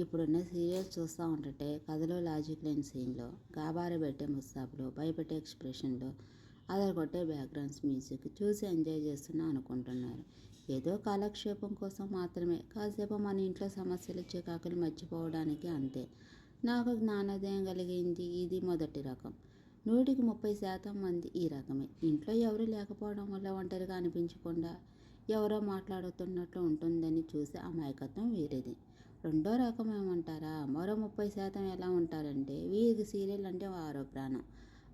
ఇప్పుడున్న సీరియల్స్ చూస్తూ ఉంటుంటే కథలో లాజిక్ లేని సీన్లో, గాబారు పెట్టే ముస్తాబులో, భయపెట్టే ఎక్స్ప్రెషన్లో, అదరగొట్టే బ్యాక్గ్రౌండ్స్ మ్యూజిక్ చూసి ఎంజాయ్ చేస్తున్నా అనుకుంటున్నారు. ఏదో కాలక్షేపం కోసం మాత్రమే, కాసేపు మన ఇంట్లో సమస్యలు చికాకులు మర్చిపోవడానికి అంతే. నాకు జ్ఞానోదయం కలిగింది ఇది మొదటి రకం. 130% మంది ఈ రకమే. ఇంట్లో ఎవరు లేకపోవడం వల్ల ఒంటరిగా అనిపించకుండా ఎవరో మాట్లాడుతున్నట్లు ఉంటుందని చూసే అమాయకత్వం వేరేది. రెండో రకం ఏమంటారా? మరో 30% ఎలా ఉంటారంటే వీరికి సీరియల్ అంటే వారో ప్రాణం.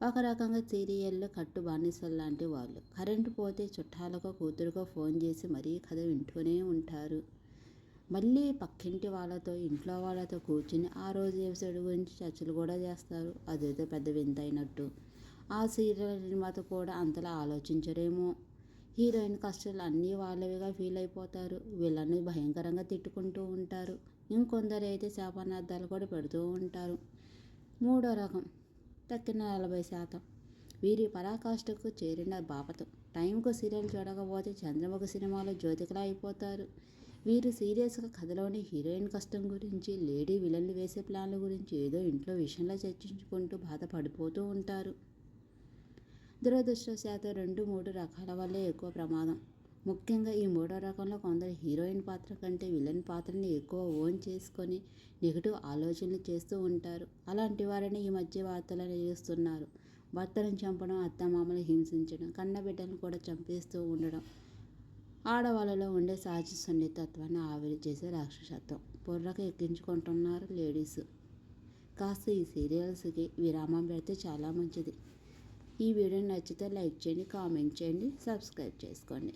ఒక రకంగా సీరియళ్ళు కట్టు బానిసలు లాంటి వాళ్ళు. కరెంటు పోతే చుట్టాలకో కూతురుకో ఫోన్ చేసి మరీ కథ వింటూనే ఉంటారు. మళ్ళీ పక్కింటి వాళ్ళతో ఇంట్లో వాళ్ళతో కూర్చుని ఆ రోజు ఎపిసోడ్ గురించి చర్చలు కూడా చేస్తారు. అదేదో పెద్ద వింత అయినట్టు. ఆ సీరియల్ నిర్మాత కూడా అంతలా ఆలోచించరేమో. హీరోయిన్ కష్టాలు అన్నీ వాళ్ళవిగా ఫీల్ అయిపోతారు. వీళ్ళని భయంకరంగా తిట్టుకుంటూ ఉంటారు. ఇంకొందరు అయితే శాపనార్థాలు కూడా పెడుతూ ఉంటారు. మూడో రకం తక్కిన 40%. వీరి పరాకాష్ఠకు చేరిన బాపతు టైంకు సీరియల్ చూడకపోతే చంద్రముఖి సినిమాలో జ్యోతికలా అయిపోతారు. వీరు సీరియస్గా కథలోని హీరోయిన్ కష్టం గురించి, లేడీ విలన్లు వేసే ప్లాన్ల గురించి ఏదో ఇంట్లో విషయంలో చర్చించుకుంటూ బాధపడిపోతూ ఉంటారు. దురదృష్టవశాత్తు 2-3 రకాల వల్లే ఎక్కువ ప్రమాదం. ముఖ్యంగా ఈ మూడో రకంలో కొందరు హీరోయిన్ పాత్ర కంటే విలన్ పాత్రని ఎక్కువ ఓన్ చేసుకొని నెగిటివ్ ఆలోచనలు చేస్తూ ఉంటారు. అలాంటి వారిని ఈ మధ్య వార్తలు నిలుస్తున్నారు. భర్తను చంపడం, అత్తమామలు హింసించడం, కన్నబిడ్డలను కూడా చంపేస్తూ ఉండడం ఆడవాళ్ళలో ఉండే సహజ సున్నితత్వాన్ని ఆవిరి చేసే రాక్షసత్వం బుర్రకు ఎక్కించుకుంటున్నారు లేడీస్. కాస్త ఈ సీరియల్స్కి విరామం పెడితే చాలా మంచిది. ఈ వీడియో నచ్చితే లైక్ చేయండి, కామెంట్ చేయండి, సబ్స్క్రైబ్ చేసుకోండి.